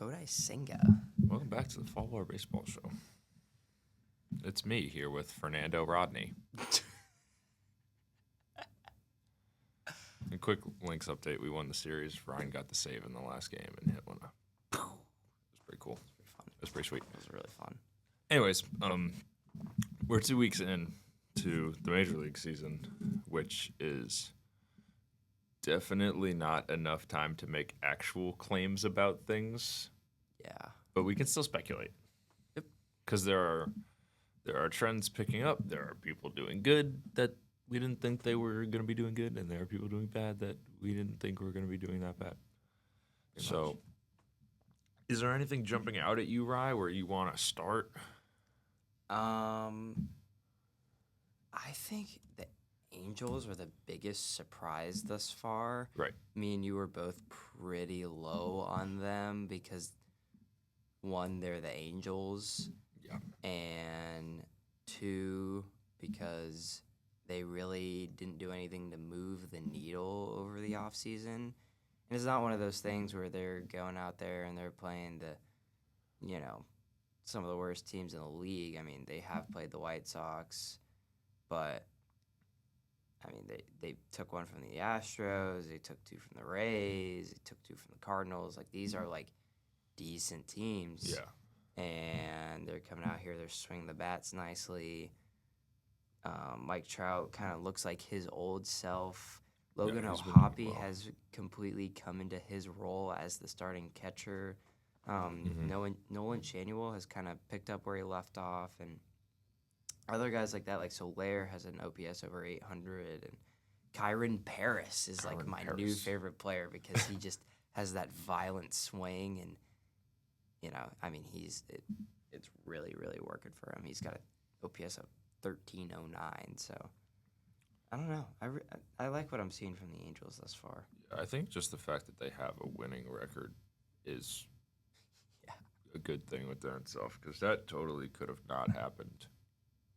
Kodai Senga. Welcome back to the Fallbar Baseball Show. It's me here with Fernando Rodney. A quick Lynx update. We won the series. Ryan got the save in the last game and hit one up. It was pretty cool. It was pretty sweet. It was really fun. Anyways, we're 2 weeks in to the Major League season, which is definitely not enough time to make actual claims about things. Yeah. But we can still speculate. Yep. Because there are trends picking up. There are people doing good that we didn't think they were going to be doing good, and there are people doing bad that we didn't think were going to be doing that bad. So, is there anything jumping out at you, Rye, where you want to start? I think the Angels were the biggest surprise thus far. Right. Me and you were both pretty low on them because, one, they're the Angels. Yeah. And two, because they really didn't do anything to move the needle over the offseason. And it's not one of those things where they're going out there and they're playing some of the worst teams in the league. I mean, they have played the White Sox, but I mean, they took one from the Astros, they took two from the Rays, they took two from the Cardinals. Like, these are, like, decent teams. Yeah. And they're coming out here, they're swinging the bats nicely. Mike Trout kind of looks like his old self. Logan O'Hoppe has completely come into his role as the starting catcher. Nolan Shanuel has kind of picked up where he left off, and other guys like that, like Soler has an OPS over 800, and Kyron Paris is like my new favorite player because he just has that violent swing, and I mean it's really, really working for him. He's got an OPS of 1309, so I don't know. I like what I'm seeing from the Angels thus far. I think just the fact that they have a winning record is a good thing within itself, because that totally could have not happened.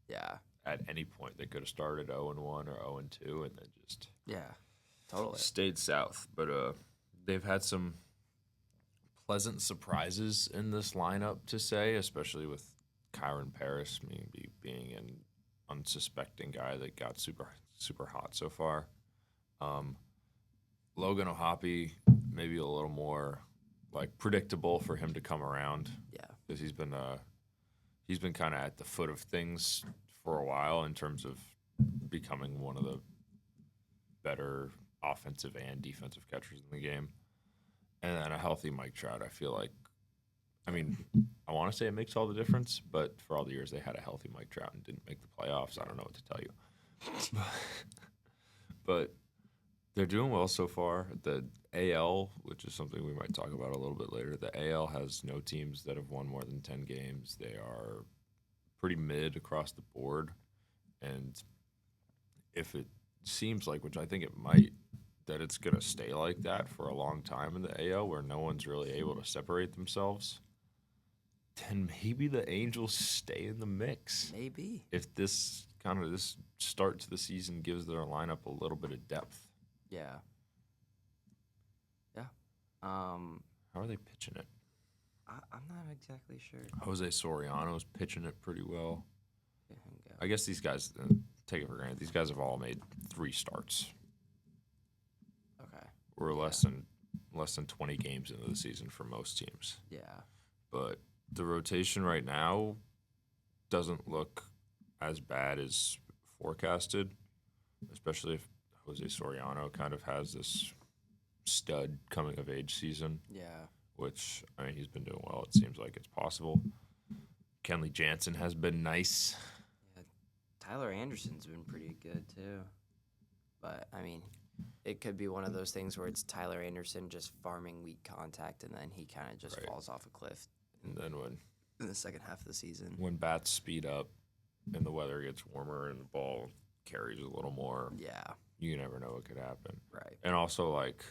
Yeah. At any point, they could have started 0-1 or 0-2, and then just totally stayed south. But they've had some pleasant surprises in this lineup, to say, especially with Kyron Paris maybe being an unsuspecting guy that got super hot so far. Logan O'Hoppe, maybe a little more like predictable for him to come around. Yeah, because he's been kind of at the foot of things for a while in terms of becoming one of the better offensive and defensive catchers in the game. And then a healthy Mike Trout, I feel like, I mean, I want to say it makes all the difference, but for all the years they had a healthy Mike Trout and didn't make the playoffs, I don't know what to tell you. But they're doing well so far. The AL, which is something we might talk about a little bit later, the AL has no teams that have won more than 10 games. They are pretty mid across the board. And if it seems like, which I think it might, that it's going to stay like that for a long time in the AL where no one's really able to separate themselves, then maybe the Angels stay in the mix. Maybe. If this start to the season gives their lineup a little bit of depth. Yeah. How are they pitching it? I'm not exactly sure. Jose Soriano's pitching it pretty well. Let him go. I guess these guys, take it for granted, these guys have all made 3 starts. Okay. We're less than 20 games into the season for most teams. Yeah. But the rotation right now doesn't look as bad as forecasted, especially if Jose Soriano kind of has this stud coming of age season. Yeah. Which, I mean, he's been doing well. It seems like it's possible. Kenley Jansen has been nice. Yeah. Tyler Anderson's been pretty good too. But I mean, it could be one of those things where it's Tyler Anderson just farming weak contact, and then he kind of just falls off a cliff. And then in the second half of the season, when bats speed up and the weather gets warmer and the ball carries a little more, you never know what could happen. Right. And also, like,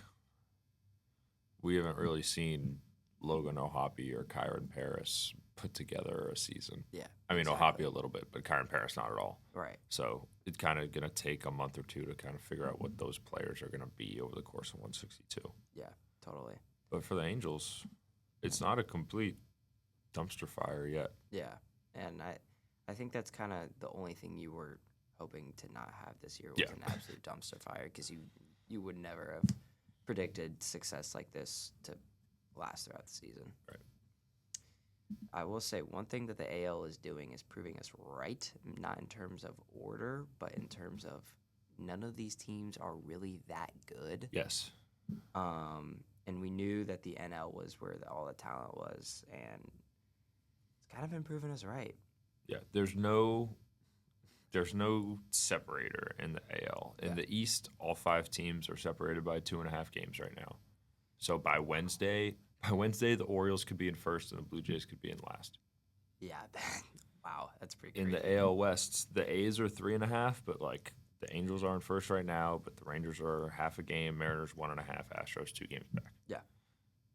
we haven't really seen Logan O'Hoppe or Kyron Paris put together a season. Yeah. I mean, O'Hoppe a little bit, but Kyron Paris not at all. Right. So it's kind of going to take a month or two to kind of figure out what those players are going to be over the course of 162. Yeah, totally. But for the Angels, It's not a complete dumpster fire yet. Yeah, and I think that's kind of the only thing you were hoping to not have this year was an absolute dumpster fire, because you would never have predicted success like this to last throughout the season. Right. I will say one thing that the AL is doing is proving us right, not in terms of order, but in terms of none of these teams are really that good. Yes. And we knew that the NL was where all the talent was, and it's kind of been proving us right. Yeah, there's no separator in the AL. In the East, all 5 teams are separated by 2.5 games right now. So by Wednesday, the Orioles could be in first and the Blue Jays could be in last. Yeah, wow, that's pretty In crazy. the AL West, the A's are 3.5, but like the Angels are in first right now, but the Rangers are half a game, Mariners 1.5, Astros 2 games back. Yeah.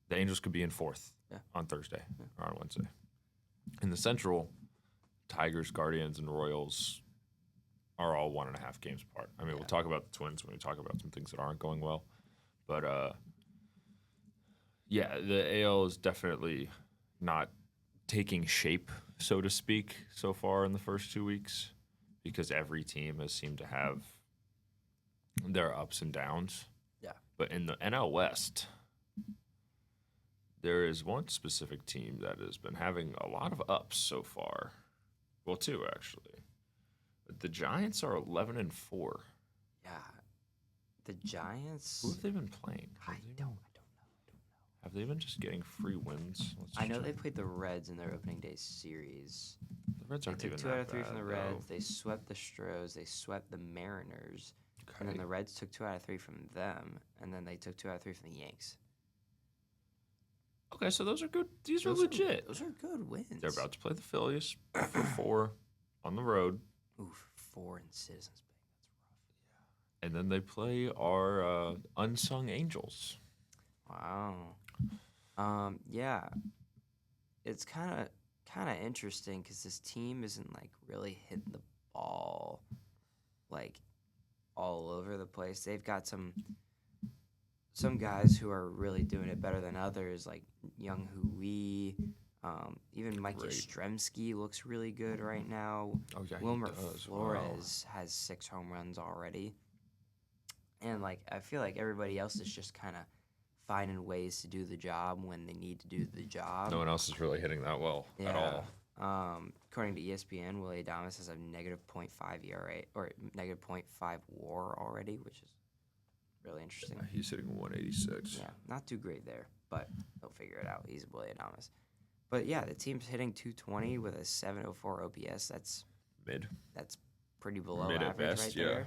The Angels could be in fourth on Thursday or on Wednesday. In the Central, Tigers, Guardians, and Royals are all 1.5 games apart. I mean, we'll talk about the Twins when we talk about some things that aren't going well. But, the AL is definitely not taking shape, so to speak, so far in the first 2 weeks, because every team has seemed to have their ups and downs. Yeah. But in the NL West, there is one specific team that has been having a lot of ups so far. Well, 2 actually. But the Giants are 11-4. Yeah, the Giants. Who have they been playing? I don't know. Have they been just getting free wins? I know they played the Reds in their opening day series. The Reds aren't They took even 2 out that of 3 from bad, the though. Reds. They swept the Stros. They swept the Mariners. And then the Reds took 2 out of 3 from them. And then they took 2 out of 3 from the Yanks. Okay, so those are good. These are legit. Those are good wins. They're about to play the Phillies for 4 on the road. Oof, 4 in Citizens Bank. That's rough. And then they play our unsung Angels. Wow. Yeah. It's kind of interesting because this team isn't like really hitting the ball like all over the place. They've got some guys who are really doing it better than others, like Young Hui. Even Mike Yastrzemski looks really good right now. Oh yeah, Wilmer he does. Flores has 6 home runs already. And like I feel like everybody else is just kind of finding ways to do the job when they need to do the job. No one else is really hitting that well at all. According to ESPN, Willie Adames has a -0.5 ERA or -0.5 WAR already, which is really interesting. Yeah, he's hitting 186. Yeah, not too great there, but he'll figure it out. He's Willie Adames. But yeah, the team's hitting 220 with a 704 OPS. That's mid. That's pretty below Mid at average best, right there.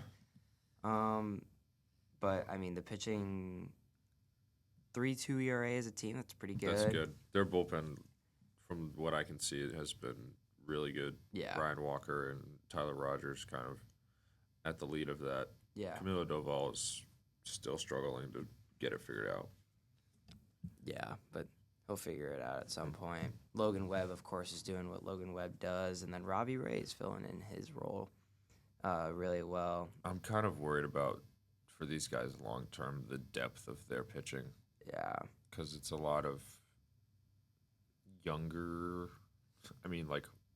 But I mean the pitching 3.2 ERA as a team, that's pretty good. That's good. Their bullpen, from what I can see, it has been really good. Yeah. Brian Walker and Tyler Rogers kind of at the lead of that. Yeah. Camilo Doval is still struggling to get it figured out. Yeah, but he'll figure it out at some point. Logan Webb, of course, is doing what Logan Webb does, and then Robbie Ray is filling in his role really well. I'm kind of worried about, for these guys long term, the depth of their pitching. Yeah. Because it's a lot of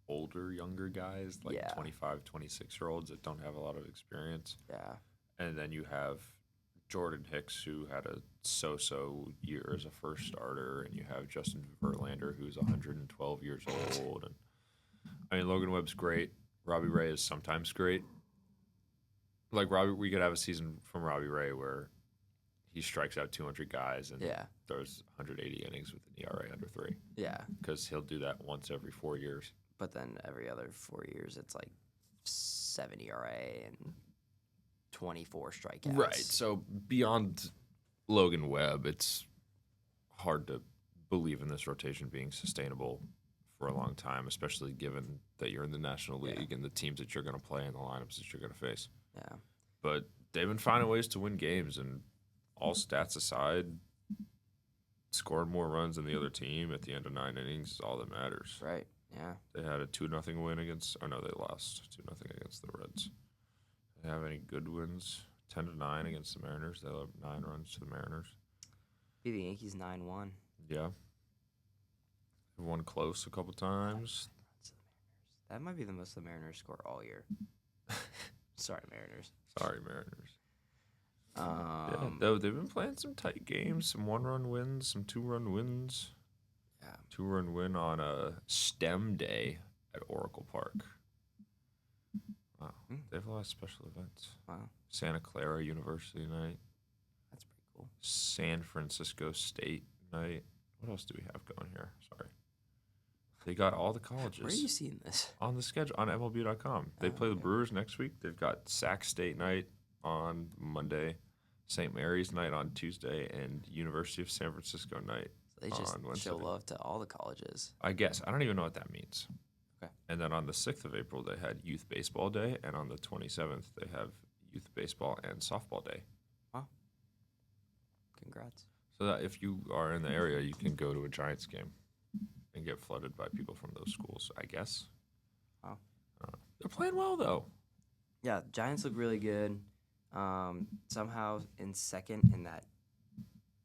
older younger guys, like 25, 26-year-olds that don't have a lot of experience. Yeah. And then you have Jordan Hicks, who had a so-so year as a first starter, and you have Justin Verlander, who's 112 years old. And I mean, Logan Webb's great. Robbie Ray is sometimes great. Like we could have a season from Robbie Ray where he strikes out 200 guys and throws 180 innings with an ERA under 3. Yeah. Because he'll do that once every 4 years. But then every other 4 years, it's like 7 ERA and 24 strikeouts. Right. So beyond Logan Webb, it's hard to believe in this rotation being sustainable for a long time, especially given that you're in the National League and the teams that you're going to play and the lineups that you're going to face. Yeah. But they've been finding ways to win games, and all stats aside, scoring more runs than the other team at the end of 9 innings is all that matters. Right. Yeah. They had a 2-0 win against. Oh no, they lost 2-0 against the Reds. They have any good wins? 10-9 against the Mariners. They let 9 runs to the Mariners. Be the Yankees 9-1. Yeah. won close a couple times. That might be the most the Mariners score all year. Sorry, Mariners. Sorry, Mariners. Yeah, though they've been playing some tight games, some 1-run wins, some 2-run wins. Yeah. 2-run win on a STEM day at Oracle Park. Wow. They have a lot of special events. Wow. Santa Clara University night. That's pretty cool. San Francisco State night. What else do we have going here? Sorry. They got all the colleges. Where are you seeing this? On the schedule, on MLB.com. They play the Brewers next week. They've got Sac State night on Monday, St. Mary's night on Tuesday, and University of San Francisco night They just on Wednesday. show love to all the colleges. I guess. I don't even know what that means. Okay. And then on the 6th of April, they had Youth Baseball Day, and on the 27th, they have Youth Baseball and Softball Day. Wow. Congrats. So that if you are in the area, you can go to a Giants game and get flooded by people from those schools, I guess. Wow. They're playing well, though. Yeah, Giants look really good. Somehow in second in that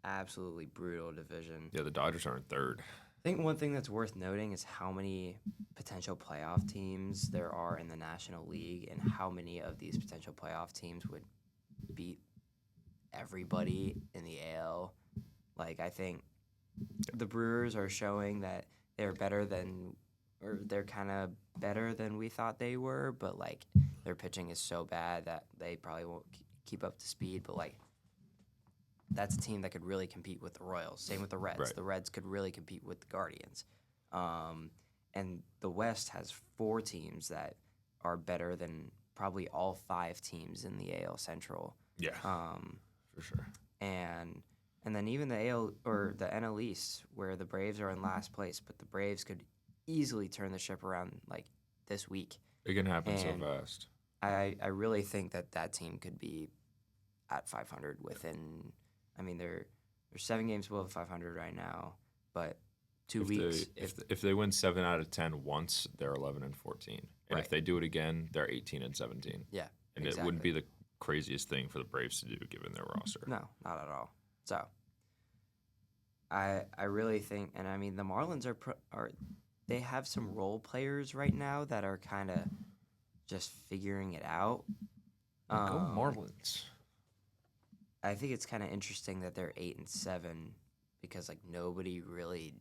absolutely brutal division. Yeah, the Dodgers are in third. I think one thing that's worth noting is how many potential playoff teams there are in the National League and how many of these potential playoff teams would beat everybody in the AL. Like, I think the Brewers are showing that they're better than, or they're kind of better than we thought they were, but, like, their pitching is so bad that they probably won't keep up to speed. But, like, that's a team that could really compete with the Royals. Same with the Reds. Right. The Reds could really compete with the Guardians. And the West has 4 teams that are better than probably all 5 teams in the AL Central. Yeah, for sure. And then even the AL or the NL East, where the Braves are in last place, but the Braves could easily turn the ship around like this week. It can happen so And fast. I really think that team could be at 500 within. I mean, they're 7 games below 500 right now, but 2 weeks. If they win 7 out of 10 once, they're 11 and 14, and Right. if they do it again, they're 18 and 17. Yeah, And exactly. it wouldn't be the craziest thing for the Braves to do given their roster. No, not at all. So I really think, and I mean, the Marlins are they have some role players right now that are kind of just figuring it out. Go Marlins. I think it's kind of interesting that they're 8-7 because like nobody really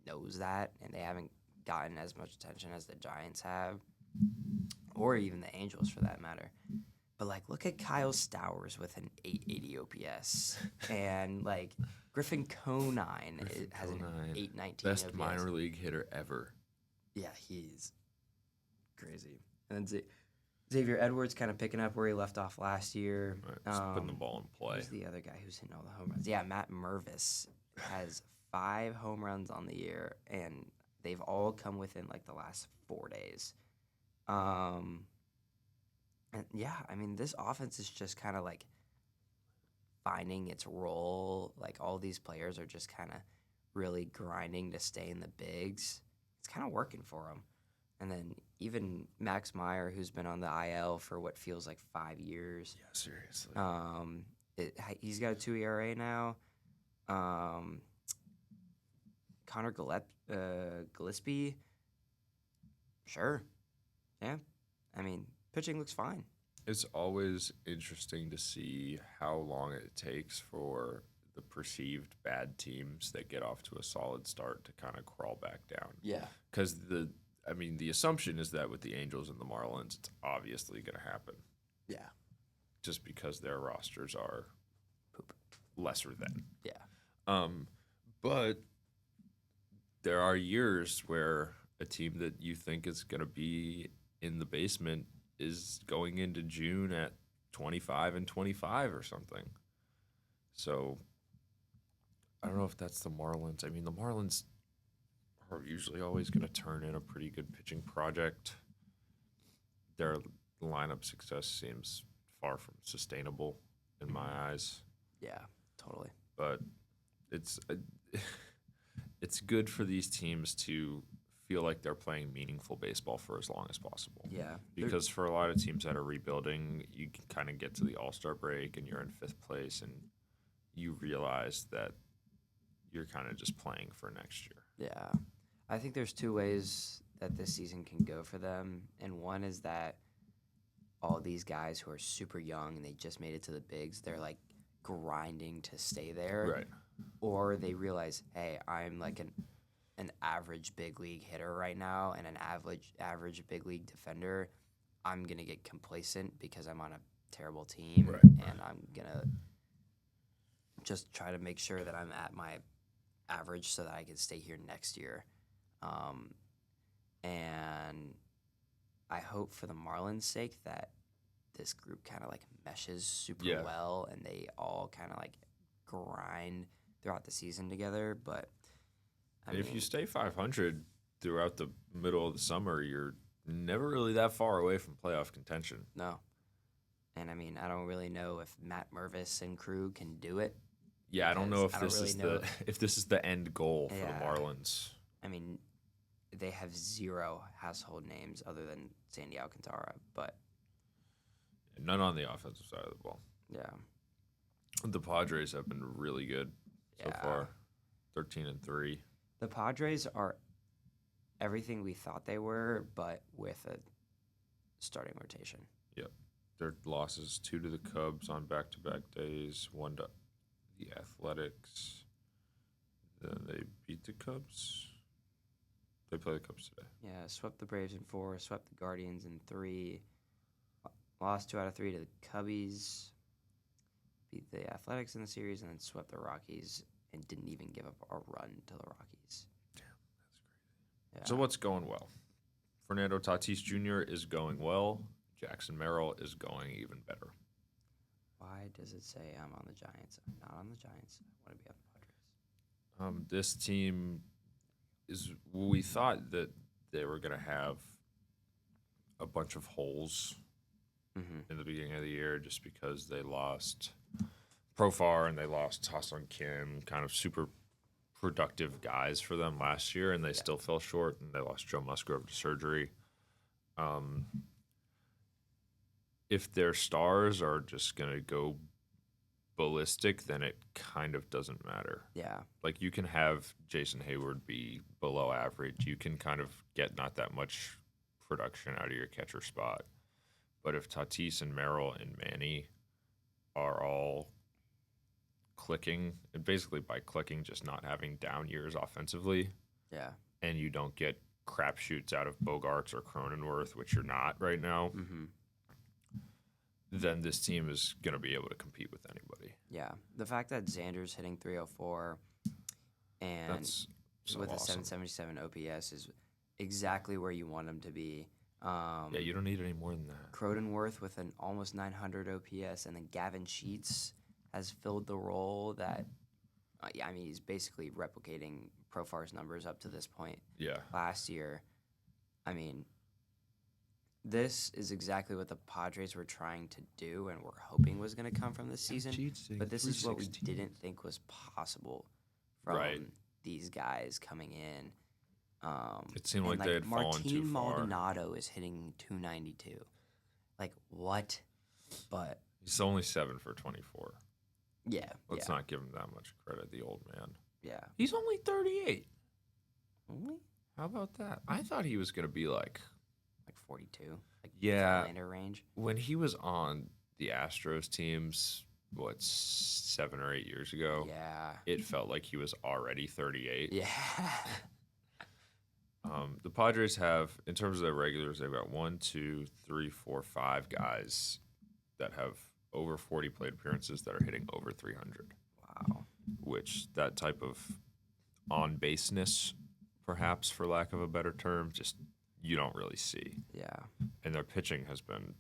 knows that, and they haven't gotten as much attention as the Giants have, or even the Angels for that matter. But like, look at Kyle Stowers with an 880 OPS, and like Griffin Conine has an 819 Best OPS. minor league hitter ever. Yeah, he's crazy. And then Xavier Edwards kind of picking up where he left off last year. Right, just putting the ball in play. Who's the other guy who's hitting all the home runs? Yeah, Matt Mervis has 5 home runs on the year, and they've all come within like the last 4 days. And yeah, I mean, this offense is just kind of like finding its role. Like all these players are just kind of really grinding to stay in the bigs. It's kind of working for them. And then even Max Meyer, who's been on the IL for what feels like 5 years. Yeah, seriously. He's got a 2 ERA now. Connor Gillespie, sure. Yeah. I mean, pitching looks fine. It's always interesting to see how long it takes for the perceived bad teams that get off to a solid start to kind of crawl back down. Yeah. Because the assumption is that with the Angels and the Marlins, it's obviously going to happen. Yeah. Just because their rosters are lesser than. Yeah. But there are years where a team that you think is going to be in the basement is going into June at 25-25 or something. So I don't know if that's the Marlins. I mean, the Marlins are usually always going to turn in a pretty good pitching project. Their lineup success seems far from sustainable in my eyes. Yeah, totally. But it's good for these teams to feel like they're playing meaningful baseball for as long as possible. Yeah. Because for a lot of teams that are rebuilding, you can kind of get to the All-Star break and you're in 5th place and you realize that you're kind of just playing for next year. Yeah. I think there's two ways that this season can go for them. And one is that all these guys who are super young and they just made it to the bigs, they're like grinding to stay there. Right. Or they realize, hey, I'm like an average big league hitter right now and an average big league defender. I'm gonna get complacent because I'm on a terrible team, Right. and I'm gonna just try to make sure that I'm at my average so that I can stay here next year. Um, and I hope for the Marlins' sake that this group kind of like meshes super Yeah. well and they all kind of like grind throughout the season together. But If you stay 500 throughout the middle of the summer, you're never really that far away from playoff contention. No. And I mean, I don't really know if Matt Mervis and crew can do it. Yeah, I don't know if I don't this really is know. if this is the end goal for Yeah. the Marlins. I mean, they have zero household names other than Sandy Alcantara, but None on the offensive side of the ball. yeah. The Padres have been really good so Yeah. far. 13-3. The Padres are everything we thought they were, but with a starting rotation. Yep. Their losses 2 to the Cubs on back-to-back days, 1 to the Athletics. Then they beat the Cubs. They play the Cubs today. Yeah, swept the Braves in 4, swept the Guardians in 3, lost 2 out of 3 to the Cubbies, beat the Athletics in the series, and then swept the Rockies and didn't even give up a run to the Rockies. Damn, that's crazy. Yeah. So what's going well? Fernando Tatis Jr. is going well. Jackson Merrill is going even better. Why does it say I'm on the Giants? I'm not on the Giants. I want to be on the Padres. This team is. We thought that they were going to have a bunch of holes in the beginning of the year just because they lost Profar and they lost Ha-Seong Kim, kind of super productive guys for them last year, and they still fell short, and they lost Joe Musgrove to surgery. If their stars are just going to go ballistic, then it kind of doesn't matter. Yeah. Like, you can have Jason Hayward be below average. You can kind of get not that much production out of your catcher spot. But if Tatis and Merrill and Manny are all clicking, and basically by clicking, just not having down years offensively, Yeah. and you don't get crapshoots out of Bogarts or Cronenworth, which you're not right now, then this team is going to be able to compete with anybody. Yeah. The fact that Xander's hitting 304 and That's so with awesome. a 777 OPS is exactly where you want him to be. Yeah, you don't need any more than that. Cronenworth with an almost 900 OPS, and then Gavin Sheets has filled the role that, I mean, he's basically replicating Profar's numbers up to this point. Yeah. Last year, I mean, this is exactly what the Padres were trying to do and were hoping was going to come from this season. But this is what we didn't think was possible from these guys coming in. It seemed like they had fallen too Martin far. Maldonado is hitting 292. Like, what? But He's only 7 for 24. yeah. Let's not give him that much credit, the old man. Yeah. He's only 38. Only? How about that? I thought he was going to be like 42. Like Yeah. Verlander range. when he was on the Astros teams, 7 or 8 years ago, Yeah. it felt like he was already 38. Yeah. The Padres have, in terms of their regulars, they've got 1, 2, 3, 4, 5 guys that have over 40 plate appearances that are hitting over 300. Wow. Which that type of on baseness, perhaps for lack of a better term, just you don't really see. Yeah. And their pitching has been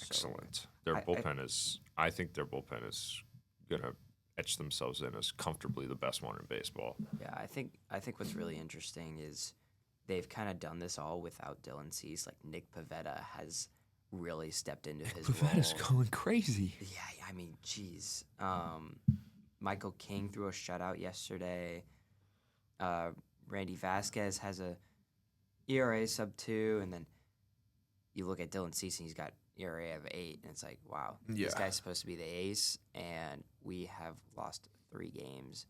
excellent. Their I bullpen is, I think their bullpen is gonna etch themselves in as comfortably the best one in baseball. Yeah, I think what's really interesting is they've kind of done this all without Dylan Cease. Like Nick Pivetta has really stepped into his role. going crazy. Yeah, I mean, geez. Michael King threw a shutout yesterday. Randy Vasquez has a ERA sub 2, and then you look at Dylan Cease and he's got ERA of 8, and it's like, wow, this guy's supposed to be the ace, and we have lost 3 games.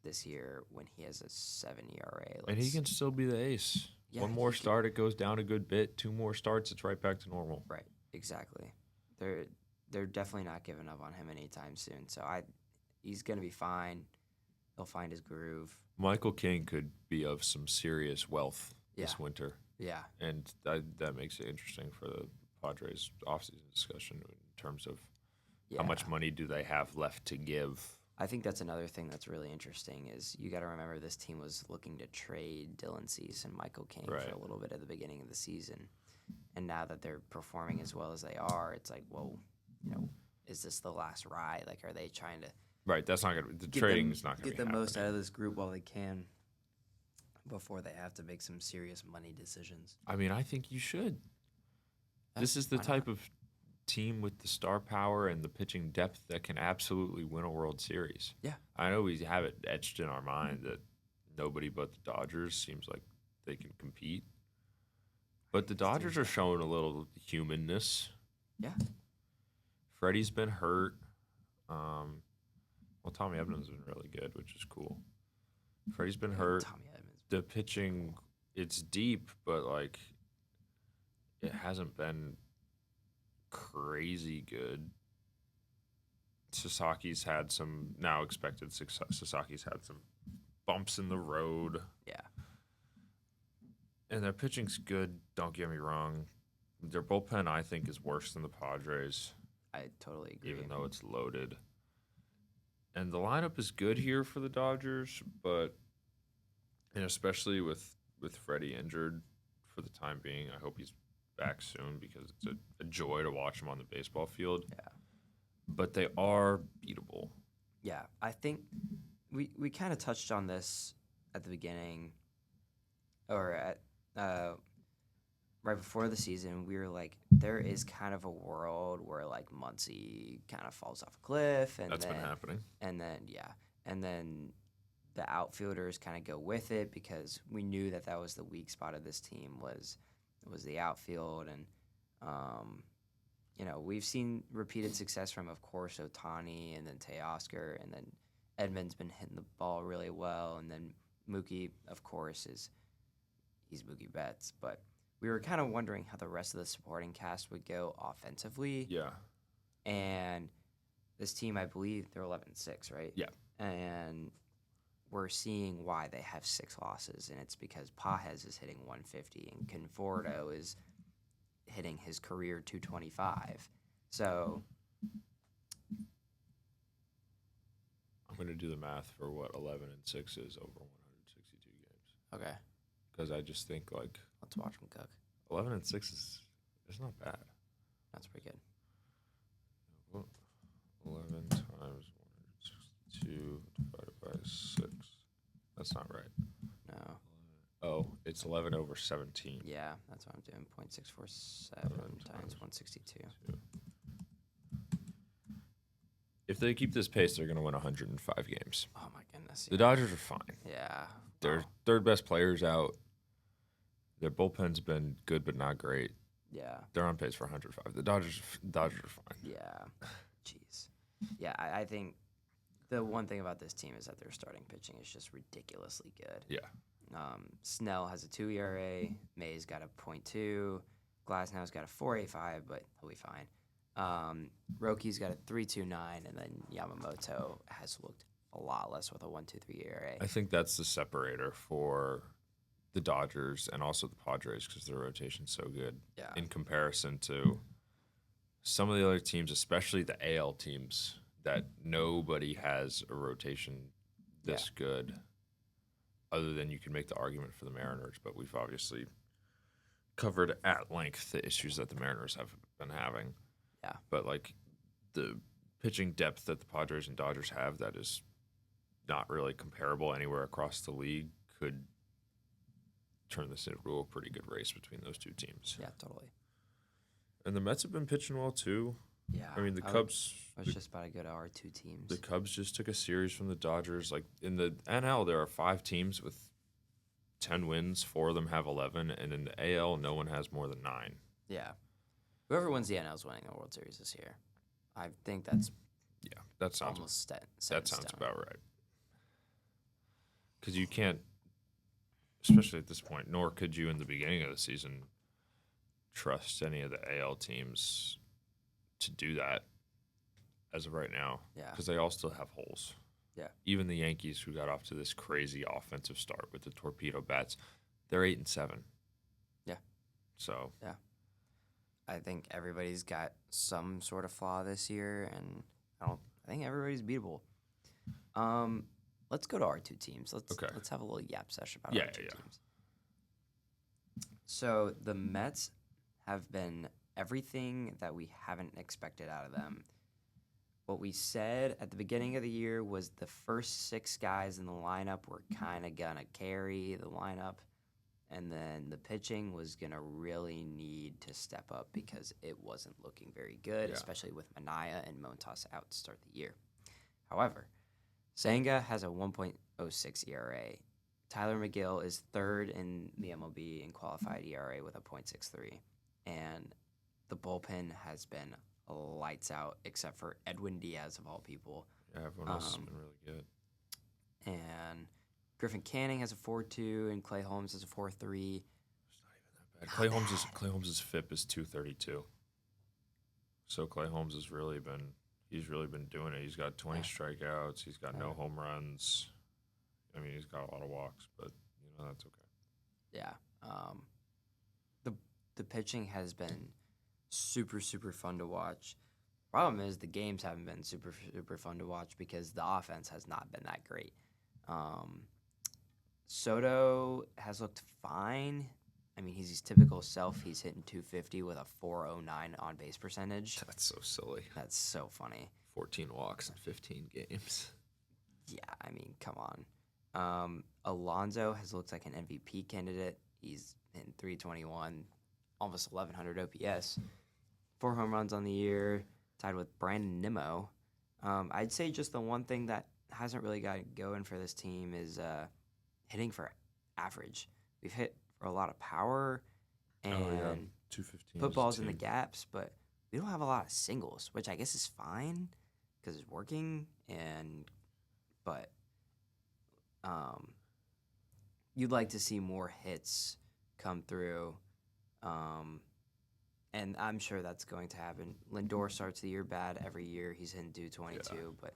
this year when he has a 7 ERA. And he can still be the ace. Yeah, One more he can- start, it goes down a good bit. 2 more starts, it's right back to normal. Right, exactly. They're definitely not giving up on him anytime soon. So he's gonna be fine. He'll find his groove. Michael King could be of some serious wealth this Yeah. winter, Yeah, and that makes it interesting for the Padres offseason discussion in terms of yeah. how much money do they have left to give. I think that's another thing that's really interesting is you got to remember this team was looking to trade Dylan Cease and Michael King Right. for a little bit at the beginning of the season, and now that they're performing as well as they are, it's like, well, is this the last ride? Like, are they trying to Right, that's not gonna. The get trading them- is not gonna get be the most happening. out of this group while they can before they have to make some serious money decisions? I mean, I think you should. This is the Why type not? of team with the star power and the pitching depth that can absolutely win a World Series. Yeah. I know we have it etched in our mind that nobody but the Dodgers seems like they can compete. But the Dodgers are showing a little humanness. Yeah. Freddie's been hurt. Well, Tommy Edmonds has been really good, which is cool. Freddie's been hurt. Tommy Edmonds. The pitching, it's deep, but like it hasn't been crazy good. Sasaki's had some now expected success. Sasaki's had some bumps in the road, Yeah. and their pitching's good. Don't get me wrong. Their bullpen, I think, is worse than the Padres, I totally agree. even though it's loaded. And the lineup is good here for the Dodgers, but and especially with Freddie injured for the time being, I hope he's back soon because it's a joy to watch him on the baseball field. Yeah. But they are beatable. Yeah, I think we kind of touched on this at the beginning, or at right before the season. We were like, there is kind of a world where like Muncy kind of falls off a cliff, and That's then, been happening. and then the outfielders kind of go with it because we knew that was the weak spot of this team was the outfield, and we've seen repeated success from, of course, Otani and then Teoscar, and then Edmonds been hitting the ball really well, and then Mookie, of course, he's Mookie Betts. But we were kind of wondering how the rest of the supporting cast would go offensively, Yeah. and this team, I believe, they're 11-6, right? Yeah. And we're seeing why they have 6 losses, and it's because Pajes is hitting 150 and Conforto is hitting his career 225. So I'm going to do the math for what 11-6 is over 162 games. okay, Because I just think like let's watch him cook. 11-6 is it's not bad. That's pretty good. 11 times 162 divided by 6. That's not right. No, Oh, it's 11 over 17. yeah, that's what I'm doing. 0.647 times 162. If they keep this pace, they're going to win 105 games. Oh my goodness. The Dodgers are fine. Yeah. Their Wow. third best players out. Their bullpen's been good but not great. Yeah. They're on pace for 105. The Dodgers are fine. Yeah. Jeez. Yeah, I think the one thing about this team is that their starting pitching is just ridiculously good. Yeah. Snell has a 2 ERA. May's got a .2. Glasnow's got a 4.85, but he'll be fine. Roki's got a 3.29, and then Yamamoto has looked a lot less with a 1.23 ERA. I think that's the separator for the Dodgers and also the Padres because their rotation's so good Yeah. in comparison to some of the other teams, especially the AL teams, that nobody has a rotation this good. Other than you can make the argument for the Mariners, but we've obviously covered at length the issues that the Mariners have been having. Yeah. But like the pitching depth that the Padres and Dodgers have that is not really comparable anywhere across the league could turn this into a pretty good race between those two teams. Yeah, totally. And the Mets have been pitching well too. Yeah. I mean, the Cubs. I was just about to go to our 2 teams. The Cubs just took a series from the Dodgers. Like in the NL, there are 5 teams with 10 wins. 4 of them have 11, and in the AL, no one has more than 9. Yeah. Whoever wins the NL is winning the World Series this year. I think that's Yeah, that sounds almost set in that sounds stone. about right. because you can't, especially at this point, nor could you in the beginning of the season, trust any of the AL teams to do that as of right now. Yeah. Because they all still have holes. Yeah. Even the Yankees, who got off to this crazy offensive start with the torpedo bats, they're 8-7. Yeah. So. Yeah. I think everybody's got some sort of flaw this year, and I think everybody's beatable. Let's go to our two teams. Let's have a little yap session about our two teams. So the Mets have been everything that we haven't expected out of them. What we said at the beginning of the year was the first 6 guys in the lineup were kind of going to carry the lineup, and then the pitching was going to really need to step up because it wasn't looking very good, especially with Minaya and Montas out to start the year. However, Senga has a 1.06 ERA. Tyler McGill is third in the MLB in qualified ERA with a .63. And the bullpen has been lights out, except for Edwin Diaz, of all people. Yeah, everyone else has been really good. And Griffin Canning has a 4.2, and Clay Holmes has a 4.3. It's not even that bad. Clay Holmes' FIP is 232. So Clay Holmes has really been doing it. He's got 20 strikeouts. He's got no home runs. I mean, he's got a lot of walks, but that's okay. Yeah. The pitching has been super, super fun to watch. Problem is the games haven't been super, super fun to watch because the offense has not been that great. Soto has looked fine. I mean, he's his typical self. He's hitting .250 with a .409 on-base percentage. That's so silly. That's so funny. 14 walks in 15 games. Yeah, I mean, come on. Alonso has looked like an MVP candidate. He's in .321, almost 1,100 OPS. 4 home runs on the year, tied with Brandon Nimmo. I'd say just the one thing that hasn't really got going for this team is hitting for average. We've hit for a lot of power and 215 put balls in the gaps, but we don't have a lot of singles, which I guess is fine because it's working. But you'd like to see more hits come through. And I'm sure that's going to happen. Lindor starts the year bad every year. He's hitting .222, but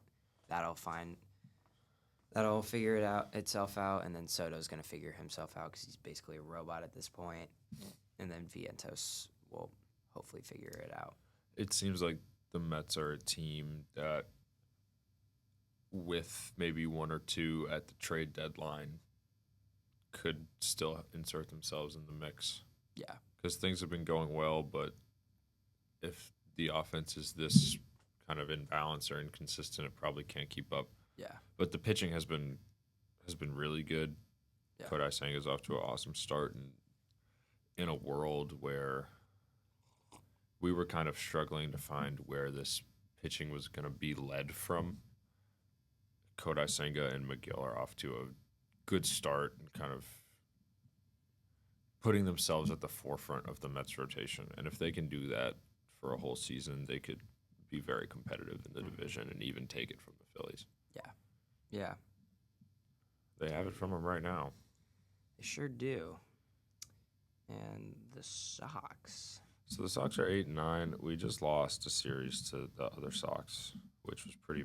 that'll figure itself out. And then Soto's going to figure himself out because he's basically a robot at this point. And then Vientos will hopefully figure it out. It seems like the Mets are a team that, with maybe 1 or 2 at the trade deadline, could still insert themselves in the mix. Yeah. Because things have been going well, but if the offense is this kind of imbalanced or inconsistent, it probably can't keep up. Yeah. But the pitching has been really good. Yeah. Kodai Senga is off to an awesome start, and in a world where we were kind of struggling to find where this pitching was going to be led from, Kodai Senga and McGill are off to a good start and kind of putting themselves at the forefront of the Mets rotation. And if they can do that for a whole season, they could be very competitive in the division and even take it from the Phillies. Yeah. Yeah. They have it from them right now. They sure do. And the Sox. So the Sox are 8-9. We just lost a series to the other Sox, which was pretty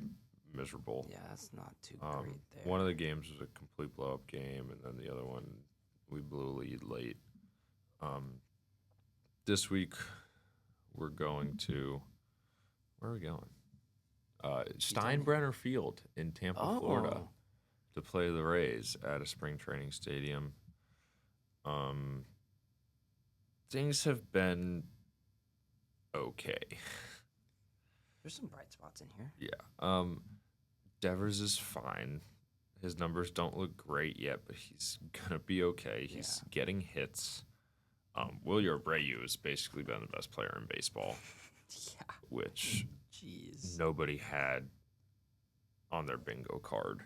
miserable. Yeah, that's not too great there. One of the games was a complete blow-up game, and then the other one we blew a lead late. This week we're going to – where are we going? Steinbrenner Field in Tampa, Florida, to play the Rays at a spring training stadium. Things have been okay. There's some bright spots in here. Yeah. Devers is fine. His numbers don't look great yet, but he's going to be okay. He's getting hits. Wilyer Abreu has basically been the best player in baseball, which nobody had on their bingo card.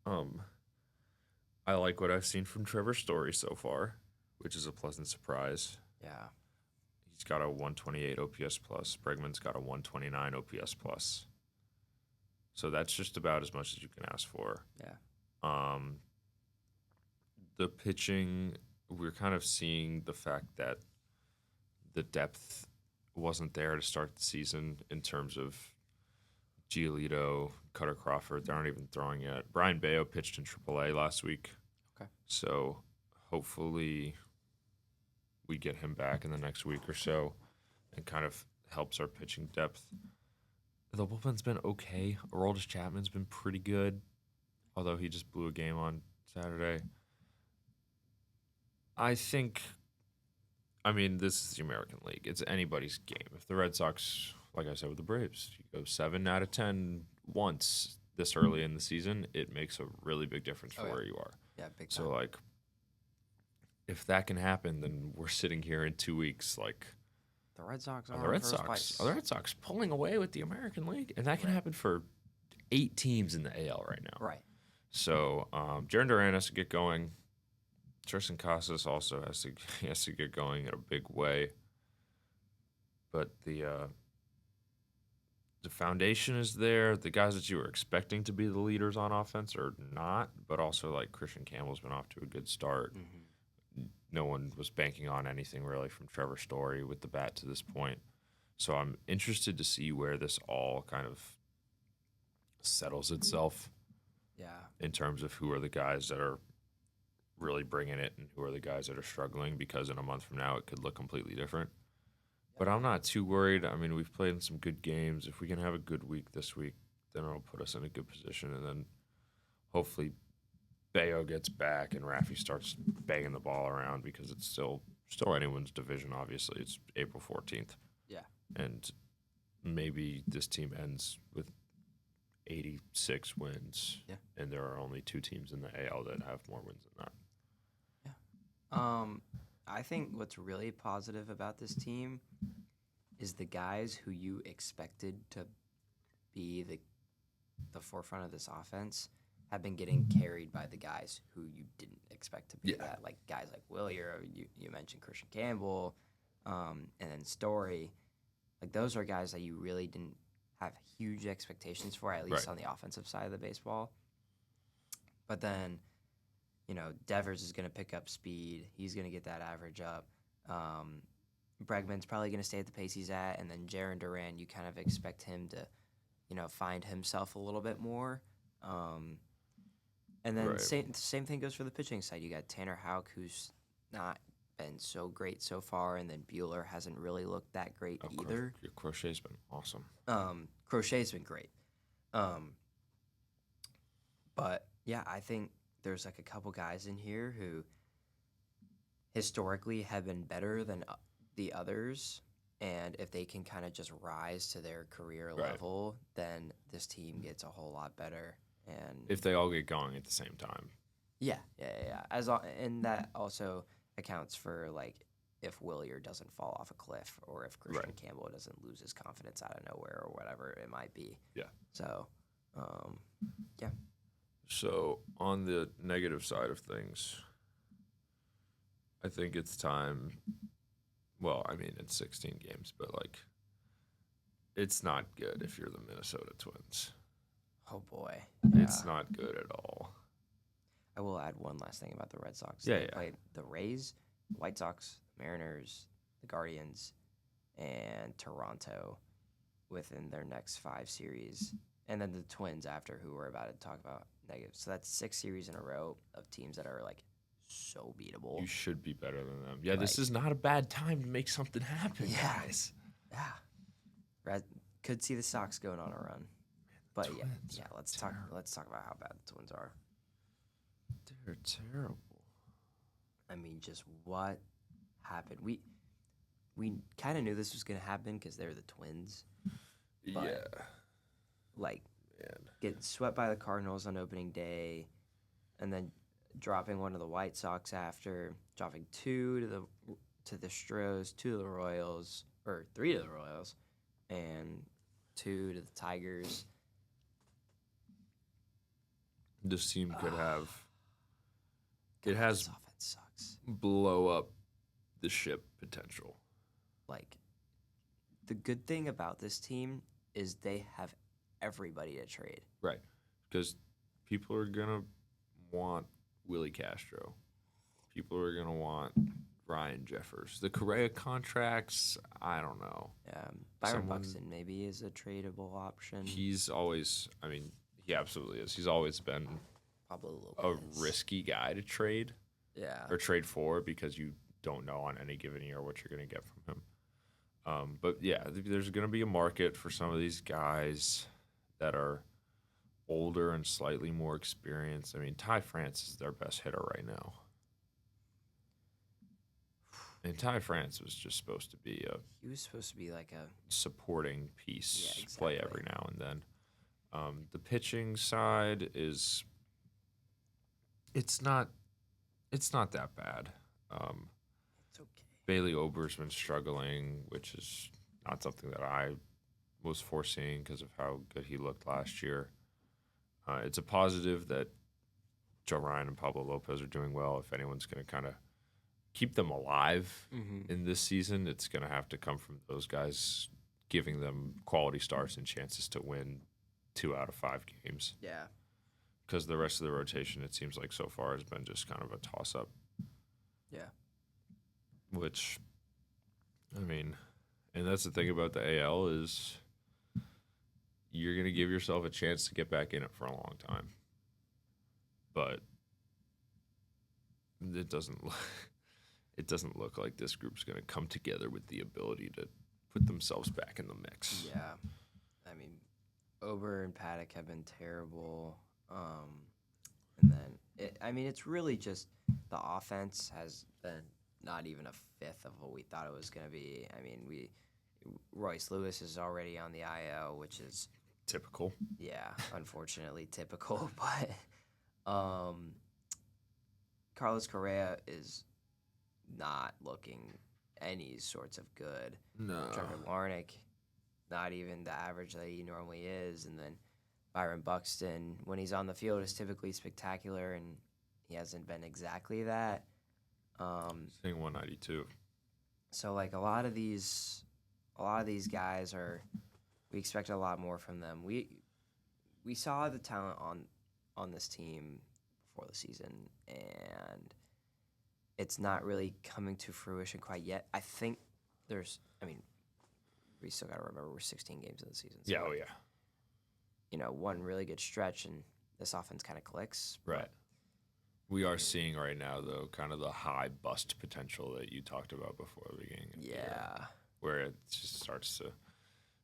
I like what I've seen from Trevor Story so far, which is a pleasant surprise. Yeah. He's got a 128 OPS plus. Bregman's got a 129 OPS plus. So that's just about as much as you can ask for. Yeah. the pitching, we're kind of seeing the fact that the depth wasn't there to start the season in terms of Giolito, Cutter Crawford. They aren't even throwing yet. Brian Bayo pitched in AAA last week. Okay. So hopefully we get him back in the next week or so and kind of helps our pitching depth. The bullpen's been okay. Aroldis Chapman's been pretty good, although he just blew a game on Saturday. I mean, this is the American League. It's anybody's game. If the Red Sox, like I said with the Braves, you go 7 out of 10 once this early in the season, it makes a really big difference for where you are. Yeah, big time. So, like, if that can happen, then we're sitting here in 2 weeks, like, the Red Sox are the Red Sox pulling away with the American League? And that can happen for 8 teams in the AL right now. Right. So, Jaron Duran has to get going. Tristan Casas also has to get going in a big way. But the foundation is there. The guys that you were expecting to be the leaders on offense are not. But also, like, Christian Campbell's been off to a good start. Mm-hmm. No one was banking on anything really from Trevor Story with the bat to this point. So I'm interested to see where this all kind of settles itself. Yeah. In terms of who are the guys that are really bringing it and who are the guys that are struggling, because in a month from now it could look completely different. But I'm not too worried. I mean, we've played in some good games. If we can have a good week this week, then it'll put us in a good position. And then hopefully Bayo gets back and Raffy starts banging the ball around, because it's still anyone's division, obviously. It's April 14th. Yeah. And maybe this team ends with 86 wins. Yeah. And there are only 2 teams in the AL that have more wins than that. I think what's really positive about this team is the guys who you expected to be the forefront of this offense have been getting carried by the guys who you didn't expect to be that. Like guys like Willier, you mentioned Christian Campbell, and then Story. Like those are guys that you really didn't have huge expectations for, at least on the offensive side of the baseball. But then, Devers is going to pick up speed. He's going to get that average up. Bregman's probably going to stay at the pace he's at. And then Jaron Duran, you kind of expect him to, find himself a little bit more. And then same thing goes for the pitching side. You got Tanner Houck, who's not been so great so far, and then Bueller hasn't really looked that great either. Crochet's been awesome. Crochet's been great. But, yeah, I think there's like a couple guys in here who historically have been better than the others, and if they can kind of just rise to their career level, then this team gets a whole lot better. And if they all get going at the same time. Yeah. And that also accounts for, like, if Willier doesn't fall off a cliff, or if Christian Campbell doesn't lose his confidence out of nowhere, or whatever it might be. Yeah. So, yeah. So, on the negative side of things, I think it's time. Well, I mean, it's 16 games, but, like, it's not good if you're the Minnesota Twins. Oh, boy. It's not good at all. I will add one last thing about the Red Sox. They played the Rays, White Sox, Mariners, the Guardians, and Toronto within their next 5 series. And then the Twins after, who we're about to talk about negative. So that's 6 series in a row of teams that are, like, so beatable. You should be better than them. Yeah, this is not a bad time to make something happen, guys. Yeah. Could see the Sox going on a run. But Twins let's talk about how bad the Twins are. They're terrible. I mean, just what happened? We kind of knew this was going to happen because they're the Twins. But, like, getting swept by the Cardinals on opening day, and then dropping one to the White Sox after, dropping 2 to the Stros, 2 to the Royals, or 3 to the Royals, and 2 to the Tigers. This team could have. God, it has this offense sucks. Blow up the ship potential. Like, the good thing about this team is they have everybody to trade. Right. Because people are going to want Willie Castro. People are gonna want Ryan Jeffers. The Correa contracts, I don't know. Yeah, Byron Someone- Buxton maybe is a tradable option. He's always, I mean, he absolutely is. He's always been Pablo a Lopez. risky guy to trade Yeah. or trade for because you don't know on any given year what you're going to get from him. But yeah, there's going to be a market for some of these guys that are older and slightly more experienced. I mean, Ty France is their best hitter right now. And Ty France was just supposed to be a He was supposed to be like a supporting piece, Yeah, play exactly. every now and then. The pitching side is it's not that bad. it's okay. Bailey Ober's been struggling, which is not something that I was foreseeing because of how good he looked last year. It's a positive that Joe Ryan and Pablo Lopez are doing well. If anyone's going to kind of keep them alive in this season, it's going to have to come from those guys giving them quality starts and chances to win 2 out of 5 games. Yeah. Because the rest of the rotation, it seems like so far, has been just kind of a toss-up. Yeah. Which, I mean, and that's the thing about the AL is you're going to give yourself a chance to get back in it for a long time. But it doesn't look like this group's going to come together with the ability to put themselves back in the mix. Yeah. I mean, Ober and Paddock have been terrible. And then, it's really just the offense has been not even a fifth of what we thought it was going to be. I mean, Royce Lewis is already on the IL, which is, Typical. yeah, unfortunately typical. But Carlos Correa is not looking any sorts of good. No. Trevor Larnach, not even the average that he normally is. And then Byron Buxton, when he's on the field, is typically spectacular, and he hasn't been exactly that. Hitting 192. So like a lot of these guys we expect a lot more from them. We saw the talent on this team before the season, and it's not really coming to fruition quite yet. I think we still got to remember we're 16 games in the season. So Yeah, oh yeah. One really good stretch, and this offense kind of clicks. Right. We are seeing right now, though, kind of the high bust potential that you talked about before the beginning of the year, Yeah. where it just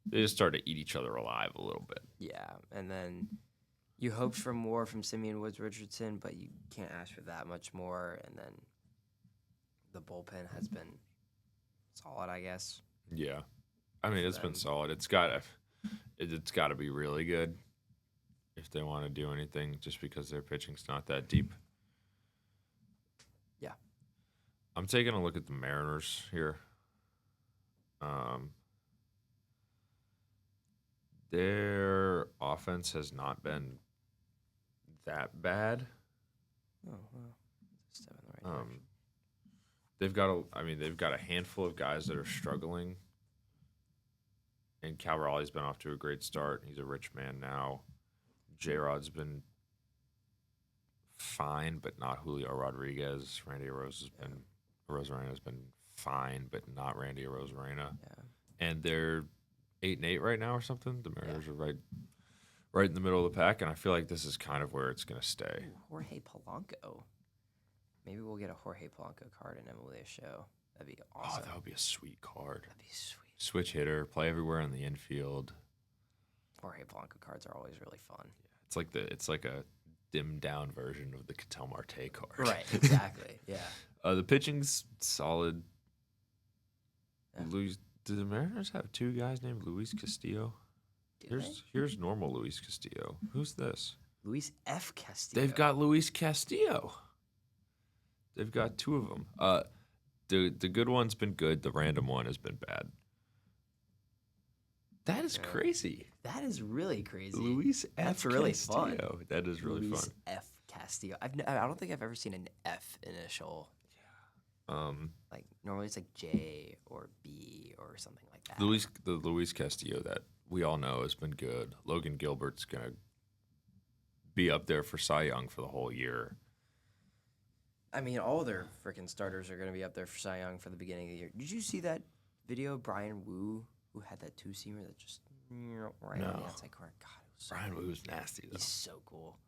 they just start to eat each other alive a little bit. Yeah, and then you hoped for more from Simeon Woods Richardson, but you can't ask for that much more. And then the bullpen has been solid, I guess. Yeah. I mean, it's been solid. It's got to be really good if they want to do anything, just because their pitching's not that deep. Yeah. I'm taking a look at the Mariners here. Their offense has not been that bad. Oh, well. It's a step in the right direction. They've got a handful of guys that are struggling. And Cal Raleigh's been off to a great start. He's a rich man now. J-Rod's been fine, but not Julio Rodriguez. Randy Arozarena has been fine, but not Randy Arozarena. Yeah. And they're 8-8 right now or something. The Mariners are right in the middle of the pack, and I feel like this is kind of where it's going to stay. Ooh, Jorge Polanco. Maybe we'll get a Jorge Polanco card in Emily's show. That'd be awesome. Oh, that would be a sweet card. That'd be sweet. Switch hitter, play everywhere in the infield. Jorge Polanco cards are always really fun. It's like a dimmed down version of the Ketel Marte card. Right, exactly. Yeah. The pitching's solid. Yeah. Do the Mariners have 2 guys named Luis Castillo? Here's normal Luis Castillo. Who's this? Luis F. Castillo. They've got Luis Castillo. They've got 2 of them. The good one's been good. The random one has been bad. That is crazy. That is really crazy. Luis F. That's really Castillo. fun. That is really Luis fun. F. Castillo. I don't think I've ever seen an F initial. Like normally it's like J or B or something like that. The Luis Castillo that we all know has been good. Logan Gilbert's gonna be up there for Cy Young for the whole year. I mean, all their freaking starters are going to be up there for Cy Young for the beginning of the year. Did you see that video of Brian Wu, who had that two-seamer that just right on the outside corner? God, it was so Brian cool. Wu's nasty, though. He's so cool.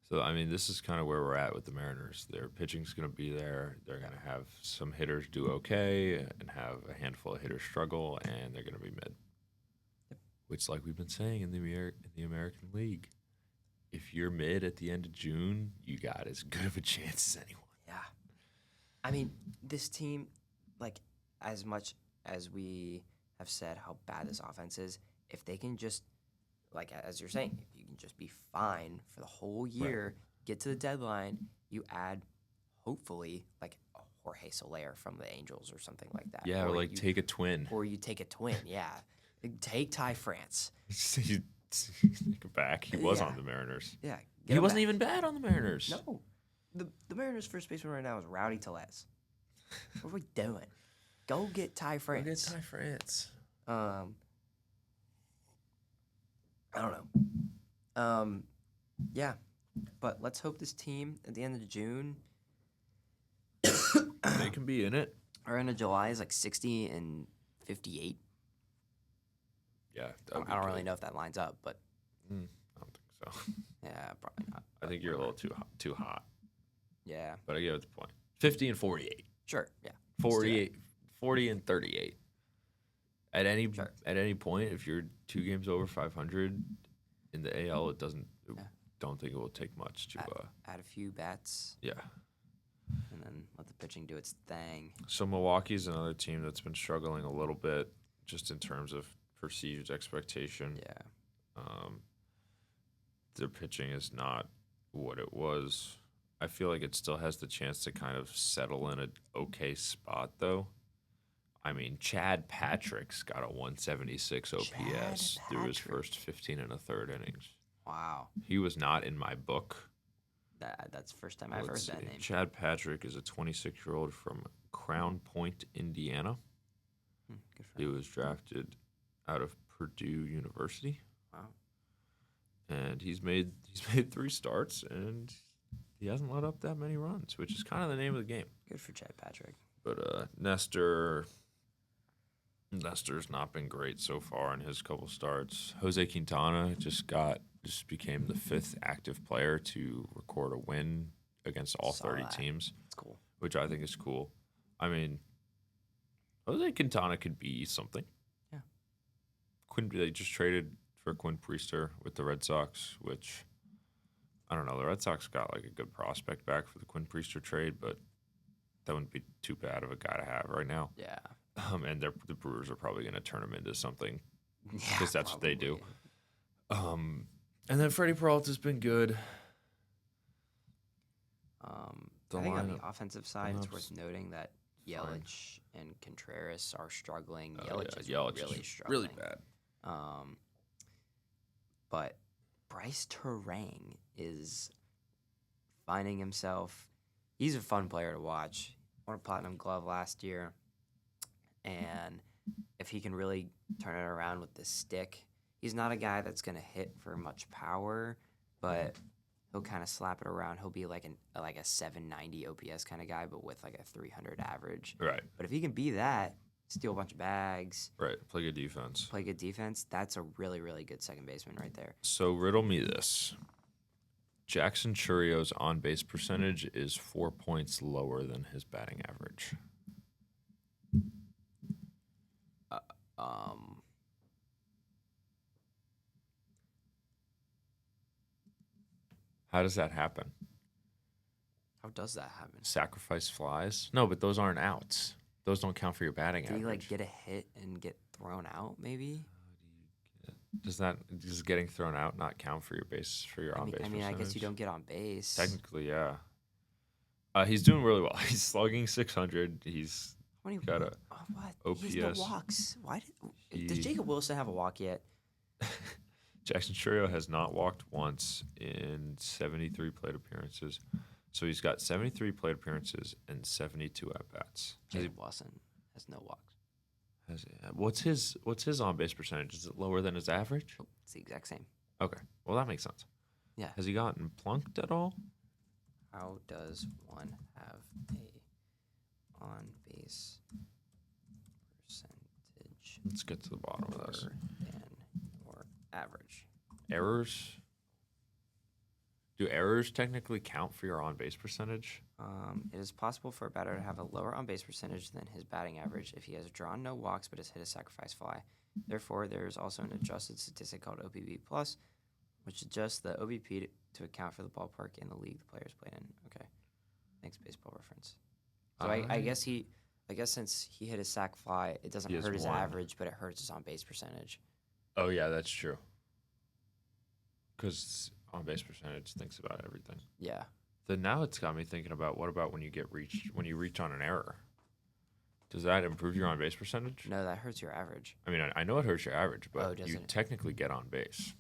So, I mean, this is kind of where we're at with the Mariners. Their pitching's going to be there. They're going to have some hitters do okay and have a handful of hitters struggle, and they're going to be mid. Yep. Which, like we've been saying in the American League, if you're mid at the end of June, you got as good of a chance as anyone. Yeah. I mean, this team, like, as much as we have said how bad this offense is, if they can just, like, as you're saying, if you can just be fine for the whole year, get to the deadline, you add, hopefully, like, a Jorge Soler from the Angels or something like that. Yeah, or like take a twin. Or you take a twin, yeah. Take Ty France. Take it back. He was on the Mariners. Yeah. He wasn't even bad on the Mariners. No. The Mariners' first baseman right now is Rowdy Tellez. What are we doing? Go get Ty France. Go get Ty France. I don't know. Yeah. But let's hope this team at the end of June they can be in it. Or end of July is like 60 and 58. Yeah. I don't really know if that lines up, but I don't think so. Yeah, probably not. I think you're a little too hot. Yeah. But I get the point. 50 and 48. Sure. Yeah. 40 and 38. At any point, if you're 2 games over 500 in the AL, it doesn't. Don't think it will take much to add a few bats. Yeah. And then let the pitching do its thing. So Milwaukee's another team that's been struggling a little bit, just in terms of perceived expectation. Yeah. Their pitching is not what it was. I feel like it still has the chance to kind of settle in an okay spot, though. I mean, Chad Patrick's got a 176 OPS through his first 15 and a third innings. Wow. He was not in my book. That's the first time I've heard that name. Chad Patrick is a 26-year-old from Crown Point, Indiana. Good for He him. was drafted out of Purdue University. Wow. And he's made 3 starts, and he hasn't let up that many runs, which is kind of the name of the game. Good for Chad Patrick. But Nestor's not been great so far in his couple starts. Jose Quintana just became the 5th active player to record a win against all 30 teams. That's cool. Which I think is cool. I mean, Jose Quintana could be something. Yeah. They just traded for Quinn Priester with the Red Sox, which, I don't know, the Red Sox got like a good prospect back for the Quinn Priester trade, but that wouldn't be too bad of a guy to have right now. Yeah. And the Brewers are probably going to turn him into something Yeah, because that's what they do. And then Freddie Peralta's been good. I think on the offensive side, it's worth noting that Yelich and Contreras are struggling. Yelich is really struggling. Really bad. But Bryce Terang is finding himself. He's a fun player to watch. Won a Platinum Glove last year. And if he can really turn it around with the stick, he's not a guy that's going to hit for much power, but he'll kind of slap it around. He'll be like a 790 OPS kind of guy, but with like a 300 average. Right. But if he can be that, steal a bunch of bags. Right. Play good defense. That's a really, really good second baseman right there. So riddle me this. Jackson Churrio's on-base percentage is 4 points lower than his batting average. How does that happen? How does that happen? Sacrifice flies? No, but those aren't outs. Those don't count for your batting Did average. he like get a hit and get thrown out? Maybe. Does getting thrown out not count for your on base? I mean, I guess you don't get on base. Technically, yeah. He's doing really well. He's slugging 600. He's got a OPS. He's no walks. Does Jacob Wilson have a walk yet? Jackson Chourio has not walked once in 73 plate appearances. So he's got 73 plate appearances and 72 at bats. Jacob Wilson has no walks. What's his on base percentage? Is it lower than his average? It's the exact same. Okay, well that makes sense. Yeah. Has he gotten plunked at all? How does one have a on-base percentage Let's get to the bottom of this. lower than your average? Errors. Do errors technically count for your on-base percentage? It is possible for a batter to have a lower on-base percentage than his batting average if he has drawn no walks but has hit a sacrifice fly. Therefore, there is also an adjusted statistic called OBP+, which adjusts the OBP to account for the ballpark and the league the players played in. Okay, thanks, Baseball Reference. So I guess since he hit a sac fly, it doesn't hurt his average, but it hurts his on-base percentage. Oh yeah, that's true. Because on-base percentage thinks about everything. Yeah. Then now it's got me thinking about what about when you reach on an error? Does that improve your on-base percentage? No, that hurts your average. I mean, I know it hurts your average, but you doesn't it? technically get on base.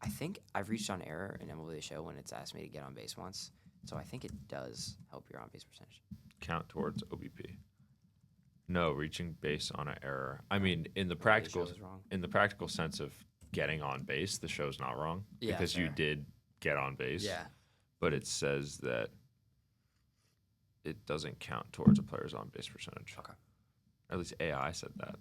I think I've reached on error in MLB The Show when it's asked me to get on base once, so I think it does help your on-base percentage. Count towards OBP. No, reaching base on an error. I mean, in the practical sense of getting on base, the show's not wrong because you did get on base. Yeah. But it says that it doesn't count towards a player's on base percentage. Okay. At least AI said that.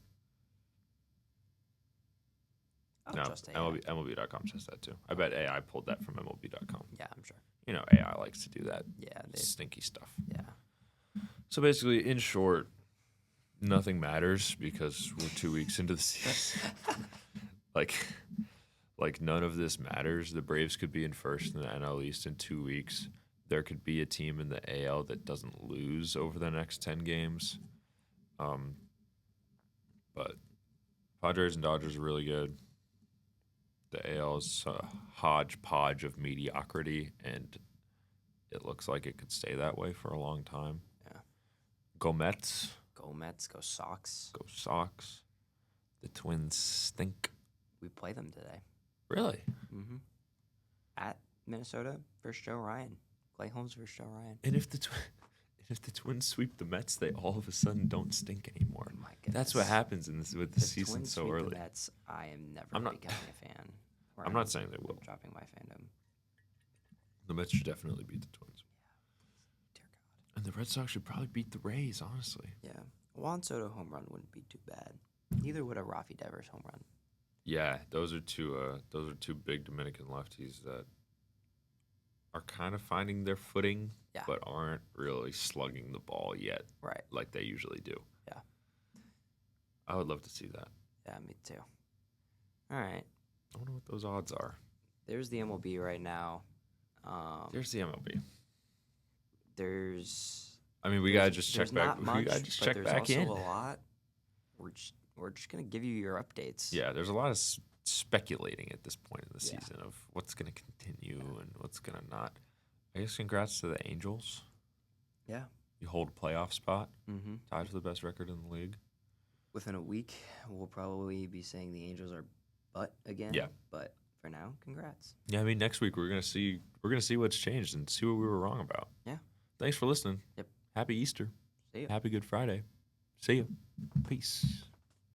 I'll trust AI. MLB.com says that too. I bet AI pulled that from MLB.com. Yeah, I'm sure. You know, AI likes to do that. Yeah, stinky stuff. Yeah. So basically, in short, nothing matters because we're 2 weeks into the season. like none of this matters. The Braves could be in first in the NL East in 2 weeks. There could be a team in the AL that doesn't lose over the next 10 games. But Padres and Dodgers are really good. The AL is a hodgepodge of mediocrity, and it looks like it could stay that way for a long time. Yeah. Go Mets. Go Mets. Go Sox. Go Sox. The Twins stink. We play them today. Really? Mm-hmm. At Minnesota versus Joe Ryan. Clay Holmes versus Joe Ryan. And if the Twins sweep the Mets, they all of a sudden don't stink anymore. Oh my goodness. That's what happens with the season Twins so sweep early. The Mets, I am never becoming a fan. I'm not saying they will. Dropping my fandom. The Mets should definitely beat the Twins. Dear God. And the Red Sox should probably beat the Rays, honestly. Yeah. A Juan Soto home run wouldn't be too bad. Neither would a Rafi Devers home run. Yeah, those are two big Dominican lefties that are kind of finding their footing, but aren't really slugging the ball yet, right? Like they usually do. Yeah, I would love to see that. Yeah, me too. All right. I wonder what those odds are. There's the MLB right now. There's the MLB. I mean, we gotta just check back. We gotta just check back in. There's also a lot. We're just gonna give you your updates. Yeah, there's a lot of speculating at this point in the season of what's gonna continue and what's gonna not. I guess congrats to the Angels. Yeah. You hold a playoff spot. Mm-hmm. Tied for the best record in the league. Within a week, we'll probably be saying the Angels are butt again. Yeah. But for now, congrats. Yeah, I mean, next week we're gonna see what's changed and see what we were wrong about. Yeah. Thanks for listening. Yep. Happy Easter. See you. Happy Good Friday. See you. Peace.